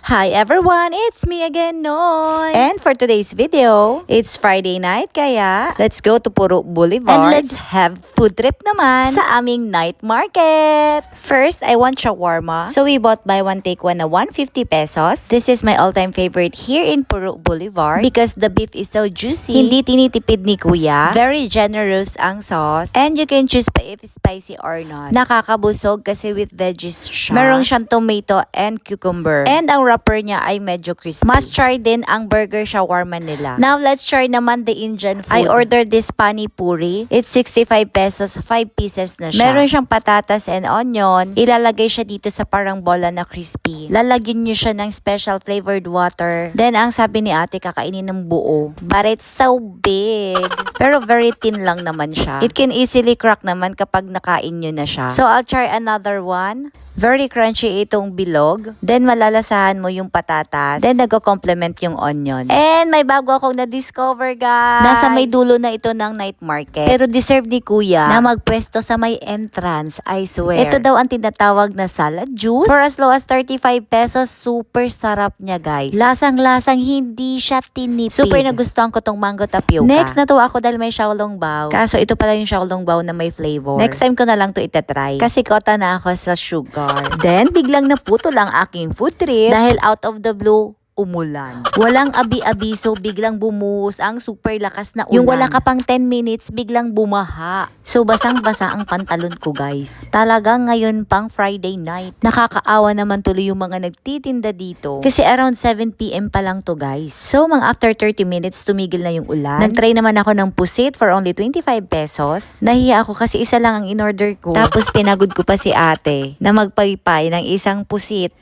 Hi everyone, it's me again, Noy. And for today's video, it's Friday night kaya let's go to Purok Boulevard and let's have food trip naman sa aming night market. First, I want shawarma. So we bought buy one take one na 150 pesos. This is my all-time favorite here in Purok Boulevard because the beef is so juicy. Hindi tinitipid ni Kuya. Very generous ang sauce. And you can choose pa if spicy or not. Nakakabusog kasi with veggies siya. Meron siyang tomato and cucumber. And ang wrapper niya ay medyo crispy. Must try din ang burger shawarma nila. Now, let's try naman the Indian food. I ordered this pani puri. It's 65 pesos, 5 pieces na siya. Meron siyang patatas and onions. Ilalagay siya dito sa parang bola na crispy. Lalagyan niyo siya ng special flavored water. Then, ang sabi ni ate, kakainin ng buo. But it's so big. Pero very thin lang naman siya. It can easily crack naman kapag nakain nyo na siya. So, I'll try another one. Very crunchy itong bilog. Then, malalasahan mo yung patatas. Then, nag-complement yung onion. And may bago akong na-discover, guys. Nasa may dulo na ito ng night market. Pero deserve ni Kuya na magpwesto sa may entrance, I swear. Ito daw ang tinatawag na salad juice. For as low as 35 pesos, super sarap niya, guys. Lasang-lasang, hindi siya tinipid. Super nagustuhan ko tong mango tapioca. Next, natuwa ako dahil may xiaolong bao. Kaso, ito pala yung xiaolong bao na may flavor. Next time ko na lang to itatry. Kasi kota na ako sa sugar. Then, biglang naputol ang aking food trip dahil out of the blue, umulan. Walang abi-abiso, biglang bumuhos ang super lakas na ulan. Yung wala ka pang 10 minutes, biglang bumaha. So, basang-basa ang pantalon ko, guys. Talagang ngayon pang Friday night. Nakakaawa naman tuloy yung mga nagtitinda dito. Kasi around 7 PM pa lang to, guys. So, mga after 30 minutes, tumigil na yung ulan. Nagtry naman ako ng pusit for only 25 pesos. Nahiya ako kasi isa lang ang in-order ko. Tapos, pinagod ko pa si ate na magpaypay ng isang pusit.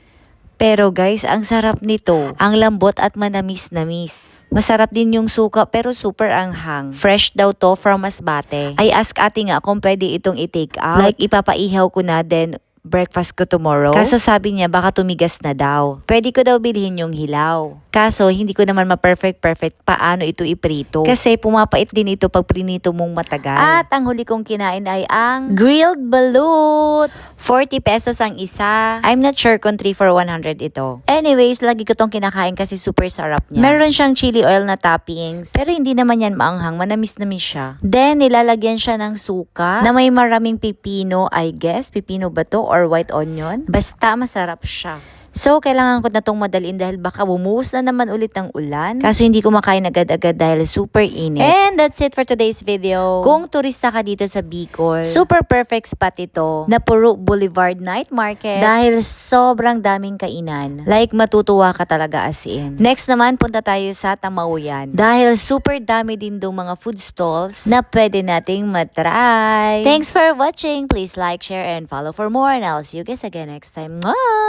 Pero guys, ang sarap nito. Ang lambot at manamis-namis. Masarap din yung suka pero super anghang. Fresh daw to from Masbate. I ask ate nga kung pwede itong i-take out. Like ipapaihaw ko na then breakfast ko tomorrow. Kaso sabi niya baka tumigas na daw. Pwede ko daw bilhin yung hilaw. Kaso hindi ko naman ma-perfect paano ito iprito. Kasi pumapait din ito pag prinito mong matagal. At ang huli kong kinain ay ang grilled balut. 40 pesos ang isa. I'm not sure kung 3 for 100 ito. Anyways, lagi ko tong kinakain kasi super sarap niya. Meron siyang chili oil na toppings. Pero hindi naman yan maanghang. Manamis-namis siya. Then, nilalagyan siya ng suka na may maraming pipino, I guess. Pipino ba to? Or white onion. Basta masarap siya. So, kailangan ko na itong madalin dahil baka bumuhos na naman ulit ng ulan. Kaso hindi ko makain agad-agad dahil super init. And that's it for today's video. Kung turista ka dito sa Bicol, super perfect spot ito na Purok Boulevard Night Market dahil sobrang daming kainan. Like, matutuwa ka talaga as in. Next naman, punta tayo sa Tamauyan dahil super dami din dong mga food stalls na pwede nating matry. Thanks for watching. Please like, share, and follow for more. And I'll see you guys again next time. Mwah!